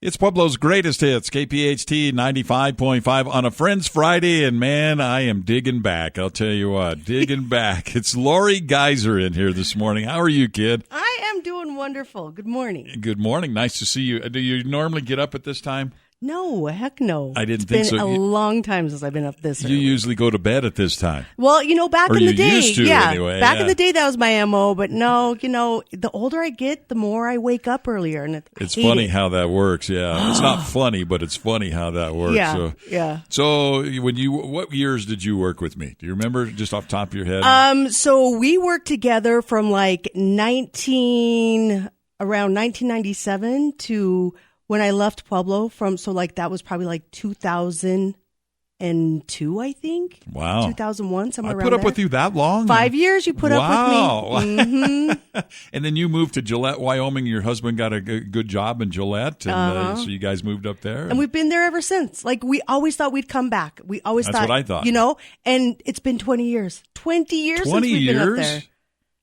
It's Pueblo's greatest hits, KPHT 95.5 on a Friends Friday, and man, I am digging back. I'll tell you what, digging back. It's Laurie Geiser in here this morning. How are you, kid? I am doing wonderful. Good morning. Good morning. Nice to see you. Do you normally get up at this time? No, heck no. I didn't think so. It's been a long time since I've been up this early. You usually go to bed at this time. Well, back in the day. Used to, anyway. Back in the day, that was my MO. But no, the older I get, the more I wake up earlier. And it's funny how that works, yeah. It's not funny, but it's funny how that works. Yeah, yeah. So what years did you work with me? Do you remember just off the top of your head? So we worked together from like around 1997 to when I left Pueblo that was probably like 2002, I think. Wow. 2001, somewhere around there. I put up there. with you that long? 5 years you put up with me. Mm-hmm. And then you moved to Gillette, Wyoming. Your husband got a good job in Gillette, and so you guys moved up there. And we've been there ever since. Like, we always thought we'd come back. We always That's thought. That's what I thought. And it's been 20 years. 20 years since we've been up there.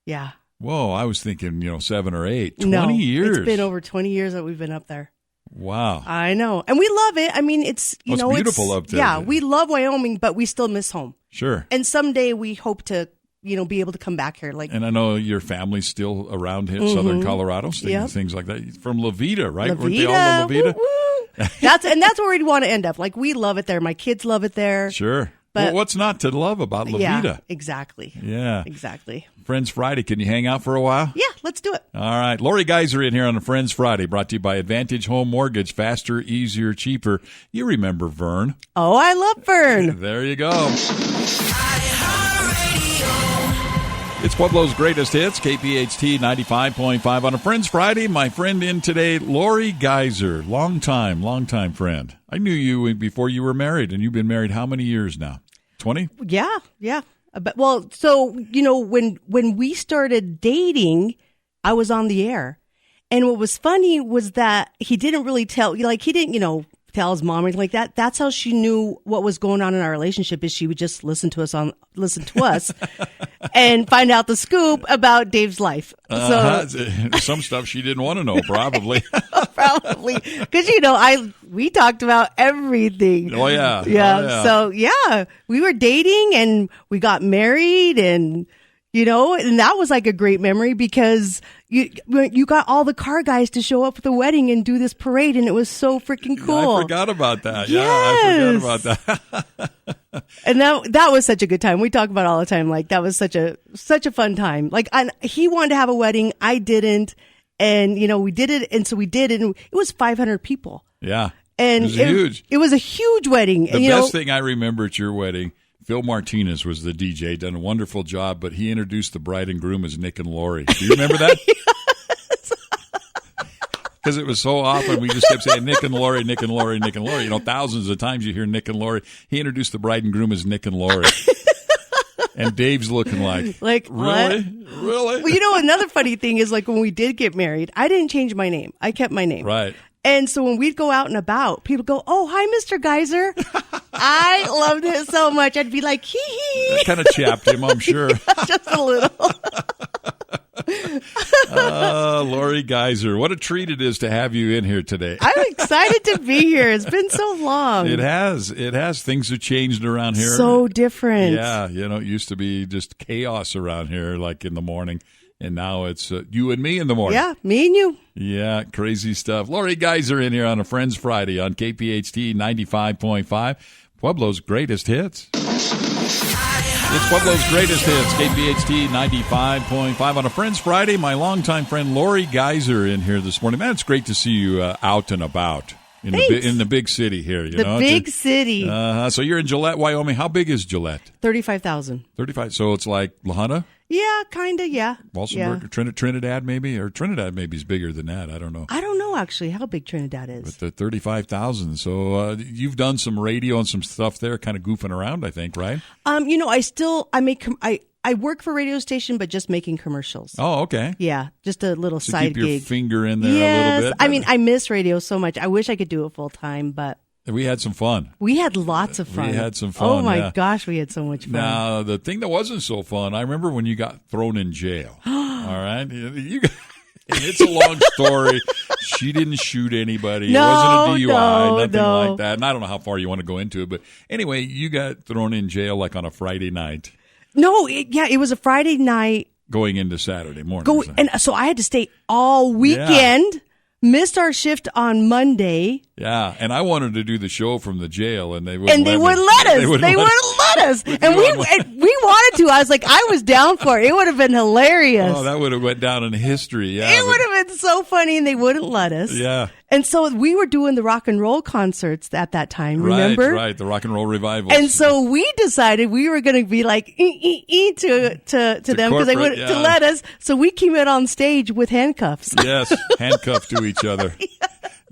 Yeah. Whoa, I was thinking, 7 or 8. 20 years. It's been over 20 years that we've been up there. Wow. I know. And we love it. I mean, it's beautiful up there. Yeah, we love Wyoming, but we still miss home. Sure. And someday we hope to, be able to come back here. And I know your family's still around here, Southern Colorado, things like that. From La Vida, right? La Vida. Weren't they all in La Vida? Woo-woo. That's where we'd want to end up. Like, we love it there. My kids love it there. Sure. But, well, what's not to love about La Vida? Exactly. Yeah. Exactly. Friends Friday. Can you hang out for a while? Yeah, let's do it. All right. Laurie Geiser in here on a Friends Friday, brought to you by Advantage Home Mortgage. Faster, easier, cheaper. You remember Vern. Oh, I love Vern. There you go. It's Pueblo's greatest hits, KPHT 95.5 on a Friends Friday. My friend in today, Laurie Geiser, longtime friend. I knew you before you were married, and you've been married how many years now? 20? Yeah. Well, so, when we started dating, I was on the air. And what was funny was that he didn't really tell, he didn't, tell his mom or anything like that. That's how she knew what was going on in our relationship, is she would just listen to us and find out the scoop about Dave's life. So some stuff she didn't want to know, probably. Probably. Because, we talked about everything. Oh, yeah. Yeah. So, we were dating and we got married and, and that was like a great memory because you got all the car guys to show up at the wedding and do this parade, and it was so freaking cool. I forgot about that. Yes. Yeah, I forgot about that. And that was such a good time. We talk about it all the time. Like, that was such a fun time. Like, he wanted to have a wedding. I didn't. And, we did it. And so we did it. And it was 500 people. Yeah. And it was huge. It was a huge wedding. The best thing I remember at your wedding, Phil Martinez was the DJ, done a wonderful job, but he introduced the bride and groom as Nick and Laurie. Do you remember that? Because it was so often we just kept saying Nick and Laurie, Nick and Laurie, Nick and Laurie. Thousands of times you hear Nick and Laurie. He introduced the bride and groom as Nick and Laurie. And Dave's looking like really? What? Really? Well, another funny thing is, like, when we did get married, I didn't change my name. I kept my name. Right. And so when we'd go out and about, people go, "Oh, hi, Mr. Geiser." I loved it so much. I'd be like, hee hee. That kind of chapped him, I'm sure. Just a little. Laurie Geiser, what a treat it is to have you in here today. I'm excited to be here. It's been so long. It has. Things have changed around here. So different. Yeah. It used to be just chaos around here, like in the morning. And now it's you and me in the morning. Yeah, me and you. Yeah, crazy stuff. Laurie Geiser in here on a Friends Friday on KPHT 95.5, Pueblo's greatest hits. It's Pueblo's greatest hits, KPHT 95.5 on a Friends Friday. My longtime friend Laurie Geiser in here this morning. Man, it's great to see you out and about in the big city here. The big city. So you're in Gillette, Wyoming. How big is Gillette? 35,000. 35. So it's like La Junta? Yeah, kind of, yeah. Walsenburg, yeah. Trinidad maybe? Or Trinidad maybe is bigger than that. I don't know. I don't know, actually, how big Trinidad is. But the 35,000. So you've done some radio and some stuff there, kind of goofing around, I think, right? I work for a radio station, but just making commercials. Oh, okay. Yeah, just a little side keep your gig. Finger in there a little bit. I mean, I miss radio so much. I wish I could do it full time, but we had some fun. We had lots of fun. We had some fun. Oh my gosh, we had so much fun. Now, the thing that wasn't so fun, I remember when you got thrown in jail. All right, It's a long story. She didn't shoot anybody. No, it wasn't a DUI, nothing no. like that. And I don't know how far you want to go into it. But anyway, you got thrown in jail like on a Friday night. No, it was a Friday night. Going into Saturday morning. And so I had to stay all weekend. Missed our shift on Monday. Yeah, and I wanted to do the show from the jail, and they wouldn't let us. They wouldn't let us. And we wanted to. I was like, I was down for it. It would have been hilarious. Oh, that would have went down in history. Yeah, it would have been so funny, and they wouldn't let us. Yeah. And so we were doing the rock and roll concerts at that time, remember? Right, the rock and roll revival. And so we decided we were going to be like to them because they wouldn't to let us. So we came out on stage with handcuffs. Yes, handcuffed to each other. Yeah.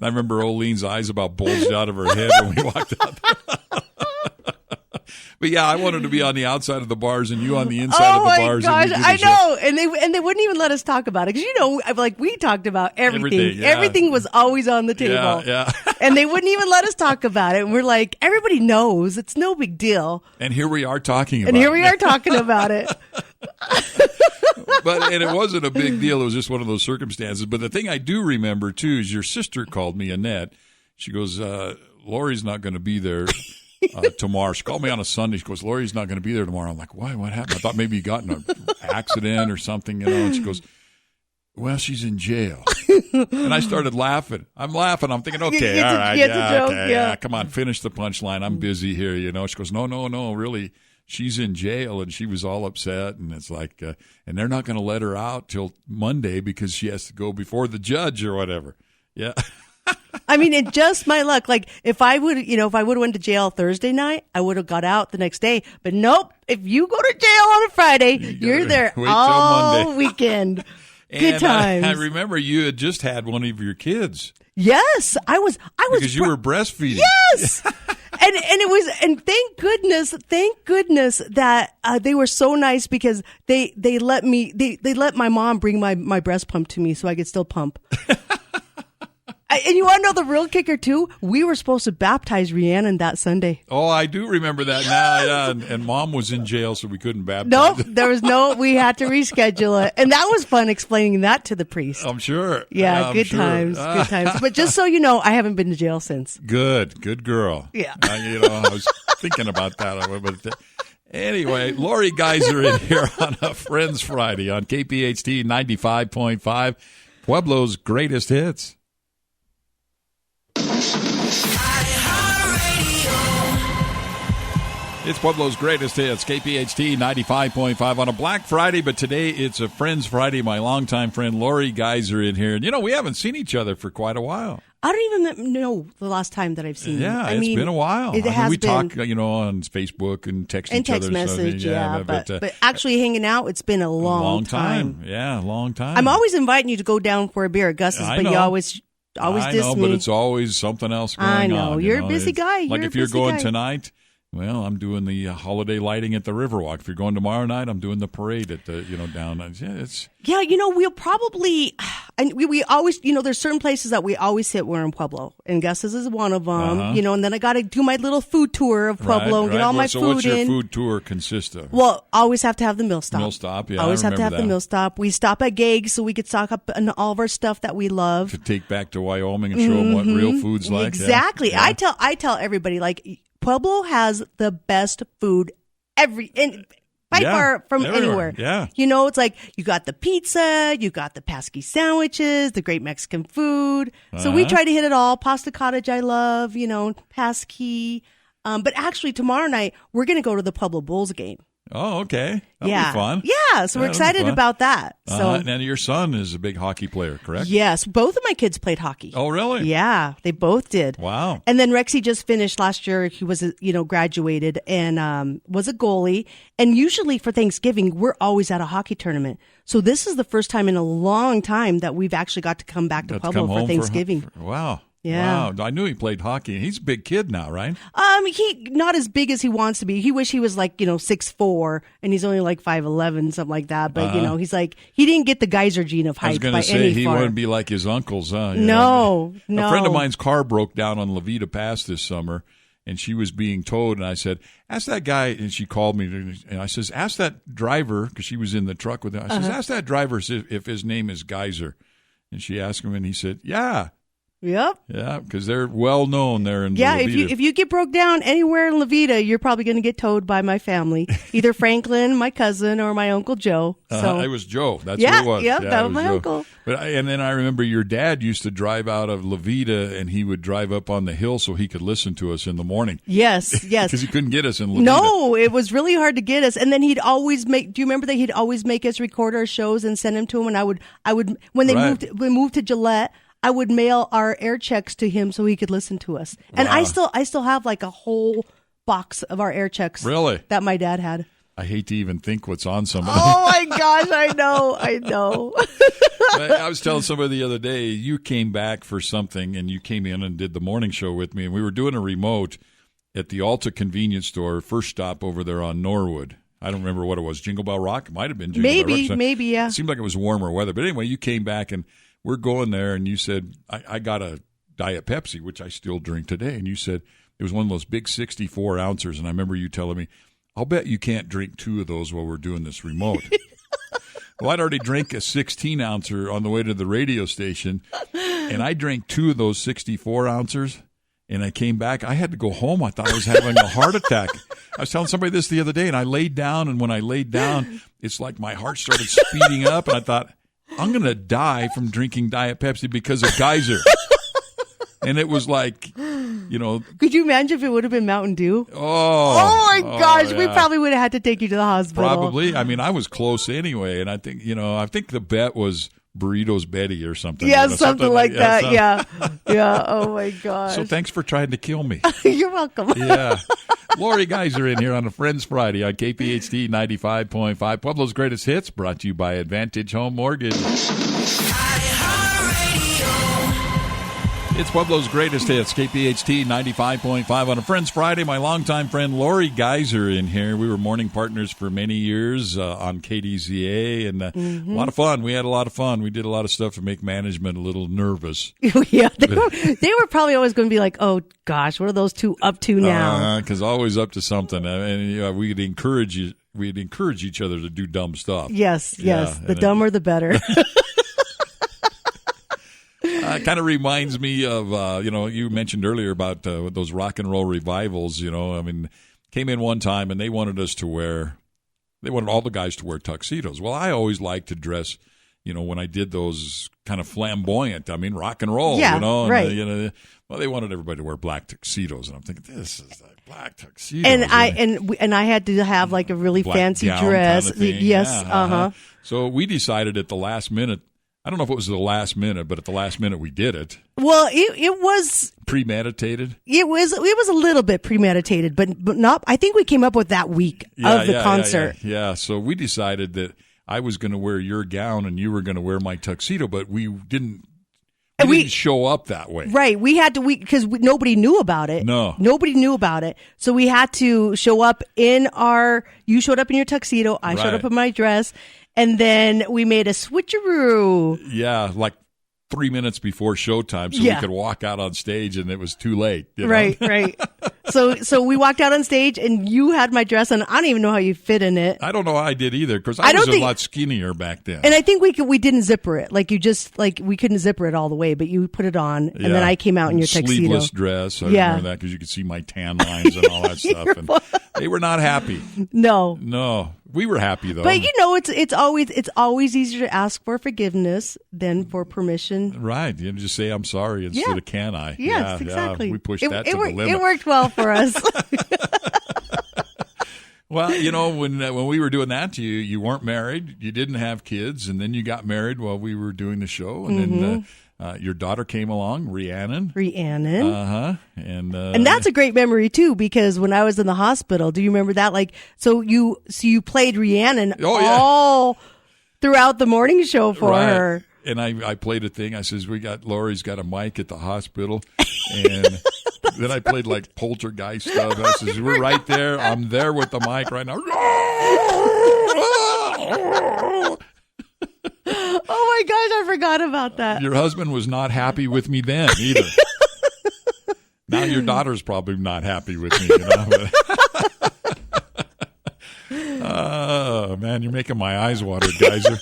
I remember Olene's eyes about bulged out of her head when we walked out there. But yeah, I wanted to be on the outside of the bars and you on the inside of the bars. Oh my gosh, I know, and they wouldn't even let us talk about it because like we talked about everything. Everything was always on the table. Yeah. And they wouldn't even let us talk about it. And we're like, everybody knows it's no big deal. And here we are talking about it. And it wasn't a big deal. It was just one of those circumstances. But the thing I do remember too is your sister called me, Annette. She goes, Laurie's not going to be there tomorrow. She called me on a Sunday. She goes, Laurie's not going to be there tomorrow. I'm like, why? What happened? I thought maybe you got in an accident or something, And she goes, well, she's in jail. And I started laughing. I'm laughing. I'm thinking, okay, all right, yeah, come on, finish the punchline. I'm busy here, She goes, no, really. She's in jail, and she was all upset, and it's like, and they're not going to let her out till Monday because she has to go before the judge or whatever. Yeah. I mean, it just my luck. Like if I would have went to jail Thursday night, I would have got out the next day. But nope, if you go to jail on a Friday, you're there all weekend. Good times. I remember you had just had one of your kids. Yes, I was because you were breastfeeding. Yes. And thank goodness that they were so nice because they let my mom bring my breast pump to me so I could still pump. And you want to know the real kicker too? We were supposed to baptize Rhiannon that Sunday. Oh, I do remember that now. Yeah, and Mom was in jail, so we couldn't baptize. Nope, we had to reschedule it, and that was fun explaining that to the priest. I'm sure. Yeah, good times. But just so you know, I haven't been to jail since. Good girl. Yeah. I was thinking about that. But anyway, Laurie Geiser in here on a Friends Friday on KPHT 95.5, Pueblo's greatest hits. It's Pueblo's greatest hits, KPHT 95.5 on a Black Friday, but today it's a Friends Friday. My longtime friend Laurie Geiser in here. And, we haven't seen each other for quite a while. I don't even know the last time that I've seen you. Yeah, it's been a while. We talk, on Facebook and text each other. Message, but actually hanging out, it's been a long time. Yeah, long time. I'm always inviting you to go down for a beer at Gus's, but you always diss me. But it's always something else going on. I know. You're a busy guy. Like if you're going tonight, well, I'm doing the holiday lighting at the Riverwalk. If you're going tomorrow night, I'm doing the parade at the, down. We'll probably, and we always, there's certain places that we always hit. We're in Pueblo, and Gus's is one of them. And then I got to do my little food tour of Pueblo and get all my food in. So what's your food tour consist of? Well, always have to have the mill stop. Mill stop, yeah. Always have to have the mill stop. We stop at Gag's so we could stock up on all of our stuff that we love. To take back to Wyoming and show them what real food's like. Exactly. Yeah. I tell everybody, like, Pueblo has the best food by far from anywhere. Yeah. It's like you got the pizza, you got the pesky sandwiches, the great Mexican food. So we try to hit it all. Pasta Cottage I love, pesky. But actually tomorrow night we're going to go to the Pueblo Bulls game. Oh, okay. That'll be fun. Yeah, so we're excited about that. So, and your son is a big hockey player, correct? Yes, both of my kids played hockey. Oh, really? Yeah, they both did. Wow. And then Rexy just finished last year. He was, graduated and was a goalie. And usually for Thanksgiving, we're always at a hockey tournament. So this is the first time in a long time that we've actually got to come back to Pueblo for Thanksgiving. Wow. Yeah. Wow. I knew he played hockey. He's a big kid now, right? He not as big as he wants to be. He wish he was like, 6'4", and he's only like 5'11", something like that. But, he's like, he didn't get the Geiser gene of height. I was going to say, he wouldn't be like his uncles, huh? No. A friend of mine's car broke down on Levita Pass this summer, and she was being towed, and I said, ask that guy, and she called me, and I says, ask that driver, because she was in the truck with him. I says, ask that driver if his name is Geiser. And she asked him, and he said, yeah. Yep. Yeah, because they're well known there in Yeah, Levita. if you get broke down anywhere in Levita, you're probably going to get towed by my family, either Franklin, my cousin, or my Uncle Joe. So it was Joe. That's yeah, who it was. Yeah, that it was my Joe. uncle. And then I remember your dad used to drive out of Levita, and he would drive up on the hill so he could listen to us in the morning. Yes. Because he couldn't get us in Levita. No, it was really hard to get us. And then he'd always make. Do you remember that he'd always make us record our shows and send them to him? And I would when they moved to Gillette, I would mail our air checks to him so he could listen to us. And I still have like a whole box of our air checks. Really? That my dad had. I hate to even think what's on some of them. Oh my gosh, I know. I was telling somebody the other day, you came back for something and you came in and did the morning show with me, and we were doing a remote at the Alta convenience store, first stop over there on Norwood. I don't remember what it was. Jingle Bell Rock? It might have been Jingle Bell Rock. Maybe, yeah. It seemed like it was warmer weather. But anyway, you came back and we're going there, and you said, I got a Diet Pepsi, which I still drink today. And you said it was one of those big 64 ounces. And I remember you telling me, I'll bet you can't drink 2 of those while we're doing this remote. Well, I'd already drank a 16-ouncer on the way to the radio station, and I drank 2 of those 64 ounces, and I came back. I had to go home. I thought I was having a heart attack. I was telling somebody this the other day, and I laid down, and when I laid down, it's like my heart started speeding up, and I thought, I'm going to die from drinking Diet Pepsi because of Geiser. And it was like, Could you imagine if it would have been Mountain Dew? Oh my gosh. Yeah. We probably would have had to take you to the hospital. Probably. I mean, I was close anyway. And I think the bet was Burritos Betty or something. Yeah, something like that. Yeah. Yeah. Oh my gosh. So thanks for trying to kill me. You're welcome. Yeah. Laurie Geiser in here on a Friends Friday on KPHT 95.5. Pueblo's Greatest Hits, brought to you by Advantage Home Mortgage. It's Pueblo's Greatest Hits, KPHT 95.5 on a Friends Friday. My longtime friend Laurie Geiser in here. We were morning partners for many years on KDZA, and a lot of fun. We had a lot of fun. We did a lot of stuff to make management a little nervous. Yeah, they were probably always going to be like, oh, gosh, what are those two up to now? Because always up to something. And we'd encourage you. We'd encourage each other to do dumb stuff. Yes. The dumber, the better. It kind of reminds me of, you mentioned earlier about those rock and roll revivals, came in one time and they wanted all the guys to wear tuxedos. Well, I always liked to dress, when I did those kind of flamboyant, rock and roll, yeah, right. Well, they wanted everybody to wear black tuxedos. And I'm thinking, this is a black tuxedo. And I had to have like a really black fancy gown dress. Kind of thing. Yes. Yeah, So we decided at the last minute, I don't know if it was the last minute, but at the last minute we did it. Well, it was premeditated. It was a little bit premeditated, but not. I think we came up with that week of the concert. Yeah. So we decided that I was going to wear your gown and you were going to wear my tuxedo, but we didn't. We didn't show up that way. Right. We had to because nobody knew about it. No. Nobody knew about it. So we had to show up you showed up in your tuxedo. I showed up in my dress. And then we made a switcheroo. Yeah, like 3 minutes before showtime, so we could walk out on stage, and it was too late. Right. So we walked out on stage, and you had my dress, and I don't even know how you fit in it. I don't know how I did either, because I was a lot skinnier back then. And I think we didn't zipper it. Like we couldn't zipper it all the way, but you put it on, and then I came out in your tuxedo. Sleeveless dress. I remember that because you could see my tan lines and all that stuff. And they were not happy. No. We were happy though. But it's always easier to ask for forgiveness than for permission. Right. You just say I'm sorry instead of can I. Yes, exactly. We pushed that to the limit. It worked well for us. Well, when we were doing that, you weren't married, you didn't have kids, and then you got married while we were doing the show, and then your daughter came along, Rhiannon. And that's a great memory too, because when I was in the hospital, do you remember that? So you played Rhiannon all throughout the morning show for her. And I played a thing. I says, Laurie's got a mic at the hospital, and then I played like poltergeist stuff. I says, we're right there. I'm there with the mic right now. Oh my gosh, I forgot about that. Your husband was not happy with me then either. Now your daughter's probably not happy with me. Oh man, you're making my eyes water, Geiser.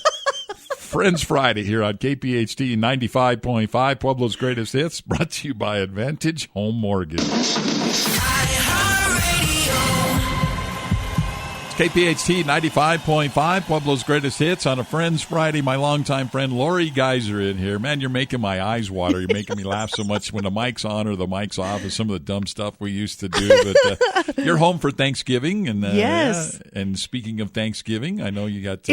Friends Friday here on KPHT 95.5, Pueblo's Greatest Hits, brought to you by Advantage Home Mortgage. KPHT 95.5, Pueblo's Greatest Hits on a Friends Friday. My longtime friend Laurie Geiser in here. Man, you're making my eyes water. You're making me laugh so much when the mic's on or the mic's off and some of the dumb stuff we used to do. But you're home for Thanksgiving. And yes. And speaking of Thanksgiving, I know you got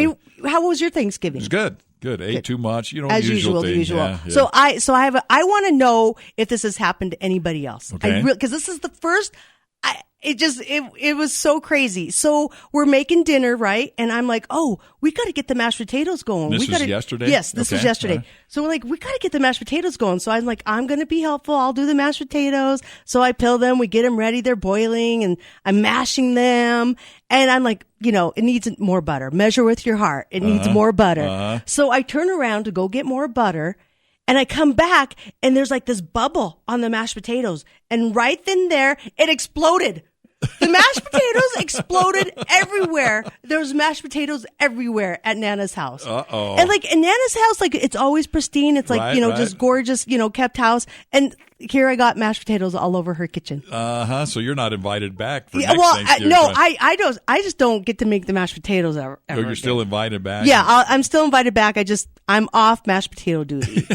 how was your Thanksgiving? It was good. Good. Ate too much. As usual. Thing. The usual. Yeah. So I want to know if this has happened to anybody else. Okay. Because this is the first. It was so crazy. So we're making dinner, right? And I'm like, oh, we got to get the mashed potatoes going. This was yesterday? Yes, this was yesterday. Right. So we're like, we got to get the mashed potatoes going. So I'm like, I'm going to be helpful. I'll do the mashed potatoes. So I peel them. We get them ready. They're boiling and I'm mashing them. And I'm like, it needs more butter. Measure with your heart. It needs more butter. So I turn around to go get more butter. And I come back and there's like this bubble on the mashed potatoes. And right then there, it exploded. The mashed potatoes exploded everywhere. There was mashed potatoes everywhere at Nana's house. Uh-oh. And like in Nana's house, like it's always pristine. It's like, right. just gorgeous, kept house. And here I got mashed potatoes all over her kitchen. So you're not invited back for next I Thanksgiving. I just don't get to make the mashed potatoes ever. Oh, you're still invited back? Yeah, I'm still invited back. I'm off mashed potato duty,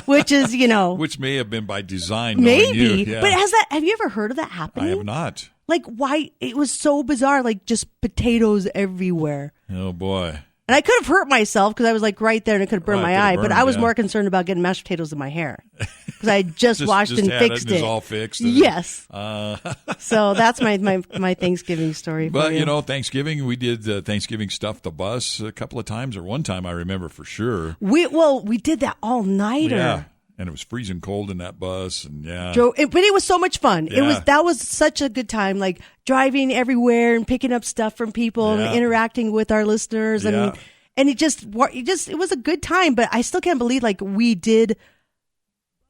which is, Which may have been by design. Maybe. Yeah. But have you ever heard of that happening? I have not. Like, why? It was so bizarre. Like, just potatoes everywhere. Oh, boy. And I could have hurt myself because I was like right there and it could have burned my eye. But I was more concerned about getting mashed potatoes in my hair because I had just washed and fixed it. It's all fixed. Yes. So that's my Thanksgiving story. But, Thanksgiving, we did Thanksgiving stuff the bus a couple of times, or one time I remember for sure. We did that all-nighter. Yeah. And it was freezing cold in that bus, and but it was so much fun. Yeah. That was such a good time, like driving everywhere and picking up stuff from people and interacting with our listeners, and it was a good time. But I still can't believe like we did.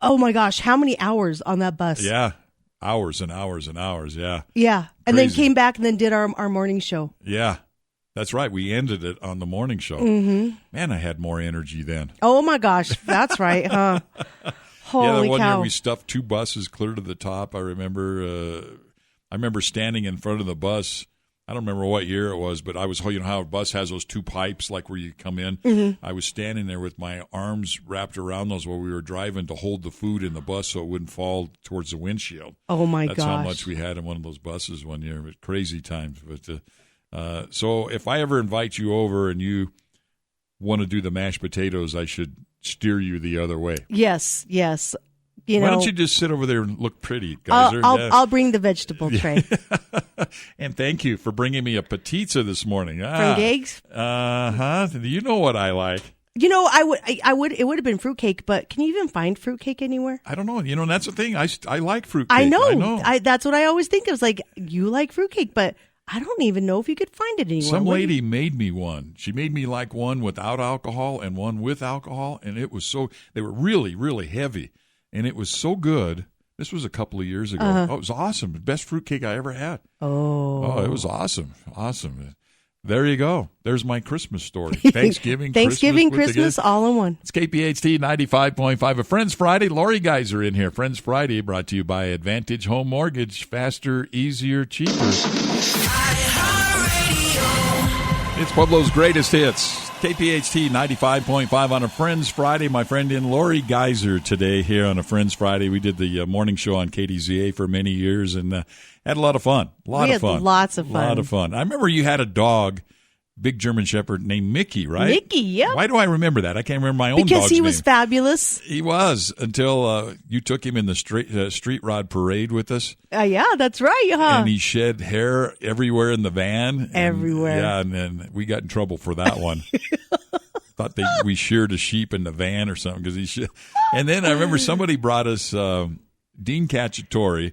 Oh my gosh, how many hours on that bus? Yeah, hours and hours and hours. Yeah, yeah, and Crazy. then came back and then did our morning show. Yeah. That's right. We ended it on the morning show. Mm-hmm. Man, I had more energy then. Oh, my gosh. That's right, huh? Holy the one cow. year we stuffed 2 buses clear to the top. I remember standing in front of the bus. I don't remember what year it was, but I was, how a bus has those 2 pipes, like where you come in. Mm-hmm. I was standing there with my arms wrapped around those while we were driving to hold the food in the bus so it wouldn't fall towards the windshield. Oh, my gosh. That's how much we had in one of those buses one year. But crazy times. But so if I ever invite you over and you want to do the mashed potatoes, I should steer you the other way. Yes. Why don't you just sit over there and look pretty, Geiser? I'll bring the vegetable tray. And thank you for bringing me a pizza this morning. From Gags? You know what I like. I would. It would have been fruitcake, but can you even find fruitcake anywhere? I don't know. That's the thing. I like fruitcake. I know. That's what I always think. It was like, you like fruitcake, but I don't even know if you could find it anywhere. Some lady made me one. She made me like one without alcohol and one with alcohol, and they were really, really heavy, and it was so good. This was a couple of years ago. Uh-huh. Oh, it was awesome. The best fruitcake I ever had. Oh, it was awesome. Awesome. There you go. There's my Christmas story. Thanksgiving, Christmas, all in one. It's KPHT 95.5. A Friends Friday. Laurie Geiser in here. Friends Friday brought to you by Advantage Home Mortgage. Faster, easier, cheaper. It's Pueblo's greatest hits. KPHT 95.5 on a Friends Friday. My friend in Laurie Geiser today here on a Friends Friday. We did the morning show on KDZA for many years and had a lot of fun. Lots of fun. I remember you had a dog, big German Shepherd named Mickey, right? Mickey, yeah. Why do I remember that? I can't remember my own dog's name. Because he was fabulous. He was, until you took him in the street rod parade with us. Yeah, that's right, huh? And he shed hair everywhere in the van. Everywhere. And then we got in trouble for that one. Thought we sheared a sheep in the van or something because he should. And then I remember somebody brought us, Dean Cacciatore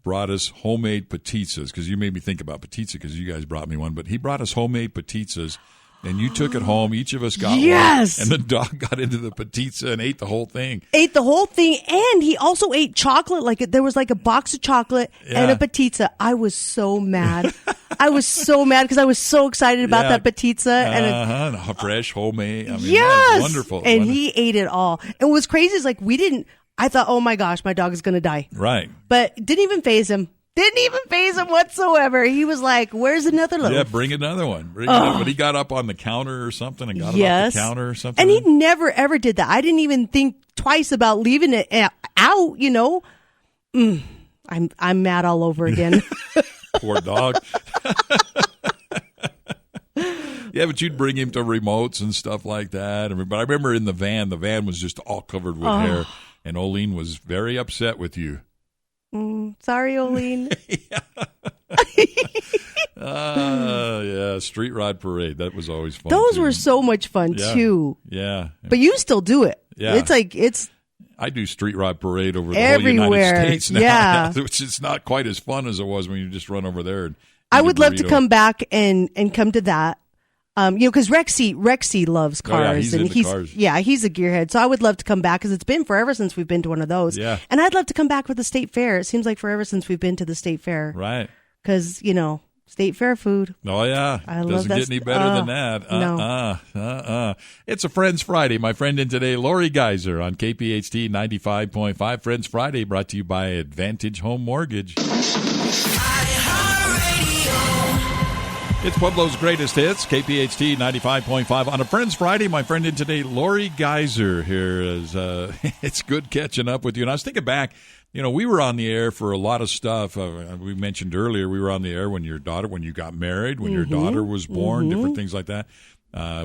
brought us homemade pizzas, because you made me think about pizza because you guys brought me one, but he brought us homemade pizzas, and you took it home. Each of us got one, and the dog got into the pizza and ate the whole thing. And he also ate chocolate. Like there was like a box of chocolate and a pizza. I was so mad. I was so mad because I was so excited about that pizza. And fresh, homemade. I mean, yes. Wonderful. And he ate it all. And what's crazy is I thought, oh my gosh, my dog is going to die. Right. But it didn't even faze him. Didn't even faze him whatsoever. He was like, where's another loaf? Yeah, bring another one. But he got up on the counter or something and got up off the counter or something. And he never, ever did that. I didn't even think twice about leaving it out, I'm mad all over again. Poor dog. Yeah, but you'd bring him to remotes and stuff like that. But I remember in the van was just all covered with hair. And Olene was very upset with you. Sorry, Olene. Yeah, Street Rod Parade. That was always fun. Those were so much fun, too. Yeah. But you still do it. Yeah. I do Street Rod Parade over the everywhere. whole United States now. Yeah. Which is not quite as fun as it was when you just run over there. And I would love to come back and come to that. Because Rexy loves cars. He's cars. Yeah, he's a gearhead. So I would love to come back because it's been forever since we've been to one of those. Yeah. And I'd love to come back with the state fair. It seems like forever since we've been to the state fair. Right. Because, state fair food. Oh, yeah. Doesn't get any better than that. No. It's a Friends Friday. My friend in today, Laurie Geiser on KPHT 95.5. Friends Friday brought to you by Advantage Home Mortgage. It's Pueblo's greatest hits, KPHT 95.5. On a Friends Friday, my friend in today, Laurie Geiser here. It's good catching up with you. And I was thinking back, we were on the air for a lot of stuff. We mentioned earlier we were on the air when you got married, when your daughter was born, different things like that.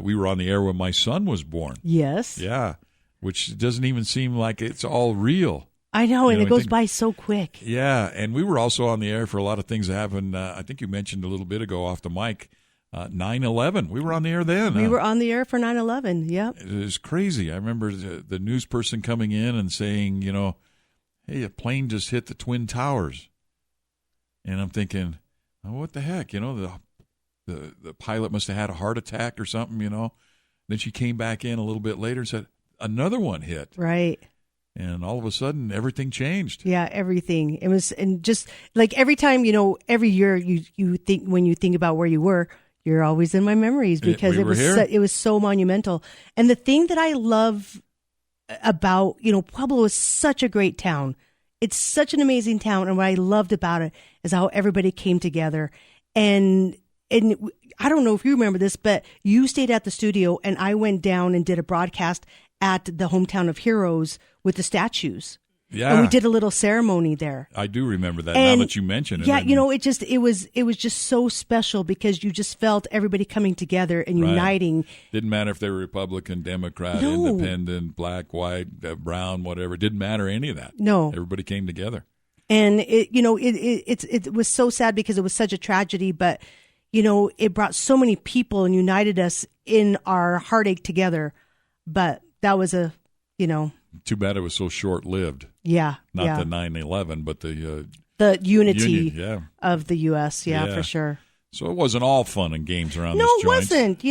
We were on the air when my son was born. Yes. Yeah, which doesn't even seem like it's all real. I know, and it goes by so quick. Yeah, and we were also on the air for a lot of things that happened. I think you mentioned a little bit ago off the mic, 9/11. We were on the air then. We were on the air for 9/11, yep. It was crazy. I remember the news person coming in and saying, hey, a plane just hit the Twin Towers. And I'm thinking, oh, what the heck? The pilot must have had a heart attack or something, Then she came back in a little bit later and said, another one hit. Right. And all of a sudden, everything changed. Yeah, everything. It was, and just like every time, every year you think, when you think about where you were, you're always in my memories because it was so monumental. And the thing that I love about, Pueblo is such a great town. It's such an amazing town. And what I loved about it is how everybody came together. And I don't know if you remember this, but you stayed at the studio and I went down and did a broadcast at the hometown of heroes with the statues. Yeah. And we did a little ceremony there. I do remember that now that you mention it. Yeah, it was just so special because you just felt everybody coming together and uniting. Didn't matter if they were Republican, Democrat, independent, black, white, brown, whatever. It didn't matter any of that. No. Everybody came together. And it was so sad because it was such a tragedy, but it brought so many people and united us in our heartache together. But that was too bad it was so short-lived. Yeah. Not the 9/11, but the unity of the U.S. Yeah, for sure. So it wasn't all fun and games around this joint. No, it wasn't.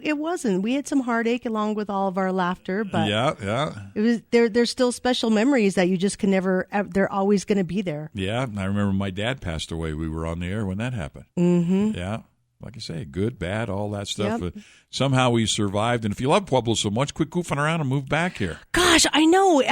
It wasn't. We had some heartache along with all of our laughter, but it was there's still special memories that you just can never. They're always going to be there. Yeah, I remember my dad passed away. We were on the air when that happened. Mm-hmm. Yeah. Like I say, good, bad, all that stuff. Yep. Somehow we survived. And if you love Pueblo so much, quit goofing around and move back here. Gosh, I know.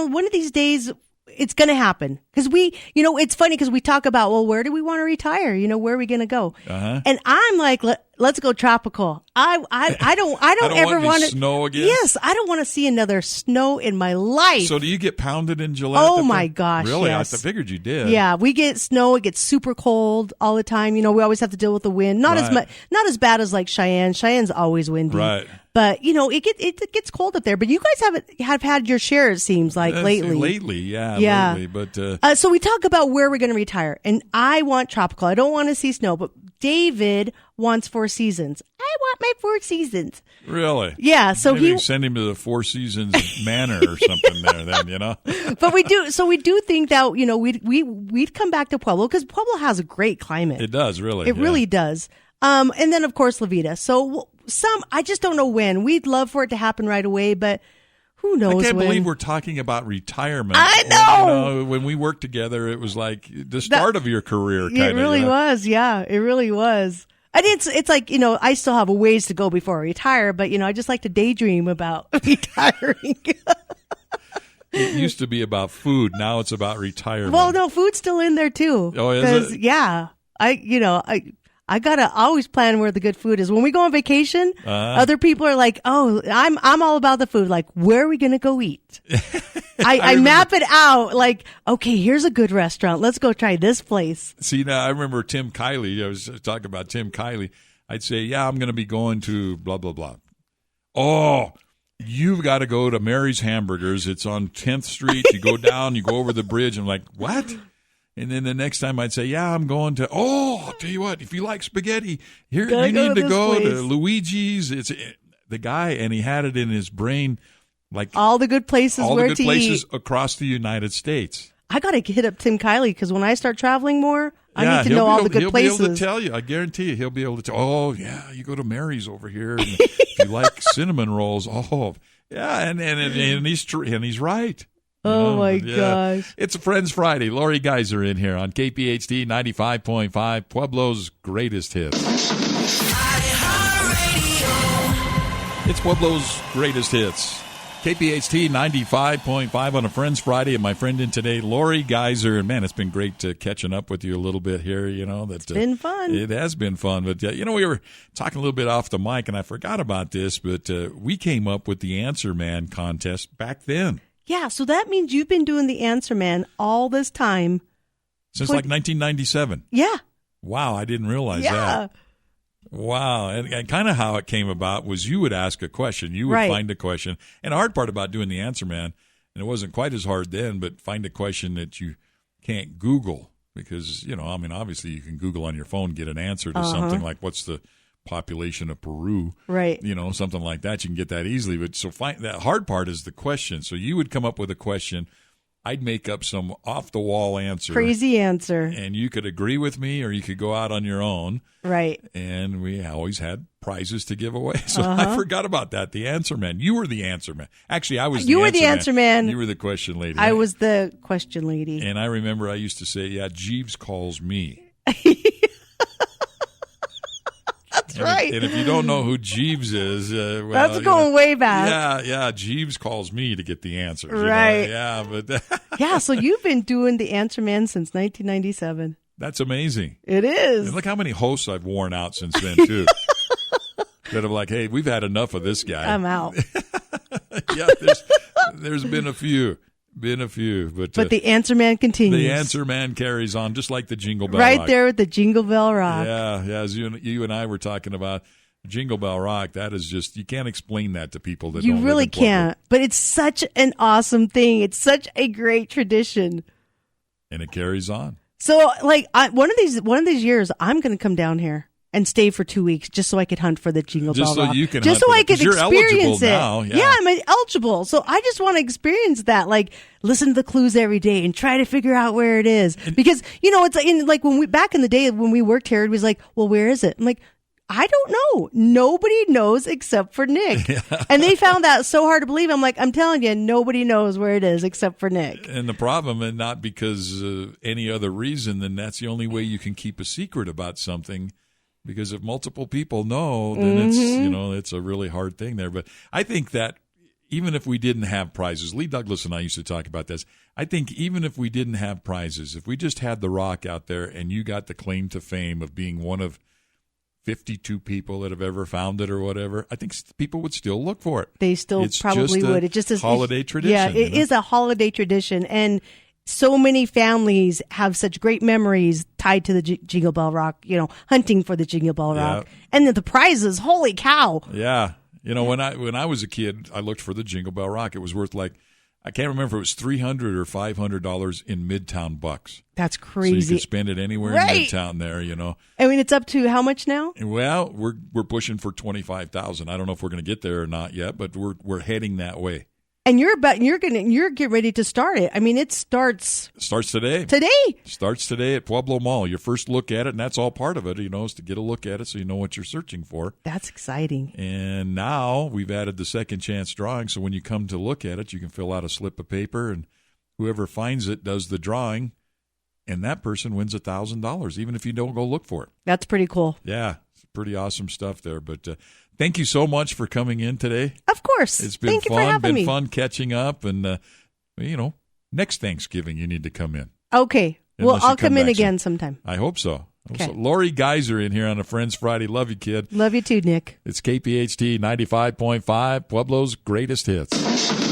One of these days it's going to happen. Because it's funny because we talk about, well, where do we want to retire? Where are we going to go? Uh-huh. And I'm like, let's go tropical. I don't ever want to snow again. Yes, I don't want to see another snow in my life. So do you get pounded in Gillette? Oh my gosh! Really? Yes. I figured you did. Yeah, we get snow. It gets super cold all the time. We always have to deal with the wind. Not as much, not as bad as like Cheyenne. Cheyenne's always windy. Right. But it gets cold up there. But you guys have had your share. It seems like lately. Lately. But so we talk about where we're going to retire, and I want tropical. I don't want to see snow, but David wants 4 seasons. I want my 4 seasons. Really? Yeah. So maybe send him to the Four Seasons Manor or something there. Then But we do. So we do think that we'd come back to Pueblo because Pueblo has a great climate. It does really. It really does. And then of course La Vida. So I just don't know when. We'd love for it to happen right away, but Who knows? I can't when. believe we're talking about retirement. I know. When we worked together, it was like the start of your career. It really was. Yeah, it really was. And it's like, I still have a ways to go before I retire, but, I just like to daydream about retiring. It used to be about food. Now it's about retirement. Well, no, food's still in there too. Oh, is it? Yeah, I gotta always plan where the good food is. When we go on vacation, other people are like, "Oh, I'm all about the food. Like, where are we gonna go eat?" I map it out. Like, okay, here's a good restaurant. Let's go try this place. See, now I remember Tim Kiley. I was talking about Tim Kiley. I'd say, "Yeah, I'm going to be going to blah blah blah." Oh, you've got to go to Mary's Hamburgers. It's on 10th Street. You go down, you go over the bridge. I'm like, what? And then the next time I'd say, yeah, I'm going to, I'll tell you what, if you like spaghetti, you need to go to Luigi's. It's the guy, and he had it in his brain, like all the good places eat. Across the United States. I got to hit up Tim Kiley because when I start traveling more, I need to know all the good places. He'll be able to tell you. I guarantee you, he'll be able to tell. Oh, yeah, you go to Mary's over here. And if you like cinnamon rolls, and he's right. Oh, my gosh. It's a Friends Friday. Laurie Geiser in here on KPHT 95.5, Pueblo's greatest hits. It's Pueblo's greatest hits. KPHT 95.5 on a Friends Friday, and my friend in today, Laurie Geiser. And, man, it's been great catching up with you a little bit here. It's been fun. It has been fun. But, we were talking a little bit off the mic, and I forgot about this, but we came up with the Answer Man contest back then. Yeah, so that means you've been doing the Answer Man all this time. Since like 1997. Yeah. Wow, I didn't realize that. Wow. And kind of how it came about was you would ask a question. You would find a question. And the hard part about doing the Answer Man, and it wasn't quite as hard then, but find a question that you can't Google. Because, obviously you can Google on your phone, get an answer to something like what's the population of Peru, right? Something like that. You can get that easily. But so that hard part is the question. So you would come up with a question. I'd make up some off the wall answer, crazy answer, and you could agree with me, or you could go out on your own, right? And we always had prizes to give away. So I forgot about that. The Answer Man. You were the Answer Man. Actually, I was. You were the Answer Man. You were the question lady. I was the question lady. And I remember I used to say, "Yeah, Jeeves calls me." Right. And if you don't know who Jeeves is, that's going way back. Yeah. Jeeves calls me to get the answers. Right. Yeah, but yeah. So you've been doing the Answer Man since 1997. That's amazing. It is. And look how many hosts I've worn out since then too. That are like, hey, we've had enough of this guy. I'm out. Yeah, there's been a few. But the Answer Man continues. The Answer Man carries on, just like the Jingle Bell Rock. Rock. There with the Jingle Bell Rock. Yeah. As you and I were talking about Jingle Bell Rock, that is just, you can't explain that to people that don't live in Pueblo. You really can't. But it's such an awesome thing. It's such a great tradition. And it carries on. So, one of these years, I'm going to come down here and stay for 2 weeks just so I could hunt for the Jingle Bell Rock. Just so you can just hunt so I could you're experience it. Now. Yeah, I'm eligible. So I just want to experience that. Like, listen to the clues every day and try to figure out where it is. Because, it's like when back in the day when we worked here, it was like, well, where is it? I'm like, I don't know. Nobody knows except for Nick. Yeah. And they found that so hard to believe. I'm like, I'm telling you, nobody knows where it is except for Nick. And the problem, and not because any other reason, then that's the only way you can keep a secret about something. Because if multiple people know, then it's a really hard thing there. But I think that even if we didn't have prizes, Lee Douglas and I used to talk about this. I think even if we didn't have prizes, if we just had the rock out there and you got the claim to fame of being one of 52 people that have ever found it or whatever, I think people would still look for it. They still probably would. It just is holiday tradition. Yeah, it is a holiday tradition. And so many families have such great memories tied to the Jingle Bell Rock, hunting for the Jingle Bell Rock. And the prizes, holy cow. Yeah. When I was a kid, I looked for the Jingle Bell Rock. It was worth I can't remember if it was $300 or $500 in Midtown bucks. That's crazy. So you could spend it anywhere in Midtown there, I mean, it's up to how much now? Well, we're pushing for $25,000. I don't know if we're going to get there or not yet, but we're heading that way. And you're getting ready to start it. I mean, it starts today. Starts today at Pueblo Mall. Your first look at it, and that's all part of it, is to get a look at it so you know what you're searching for. That's exciting. And now we've added the second chance drawing, so when you come to look at it, you can fill out a slip of paper, and whoever finds it does the drawing, and that person wins $1,000, even if you don't go look for it. That's pretty cool. Yeah, it's pretty awesome stuff there. But thank you so much for coming in today. Of course. It's been Thank fun. You for having me. Fun catching up, and next Thanksgiving you need to come in. Okay. Well, I'll come in again sometime. I hope so. Okay. So, Laurie Geiser in here on a Friends Friday. Love you, kid. Love you too, Nick. It's KPHT 95.5, Pueblo's greatest hits.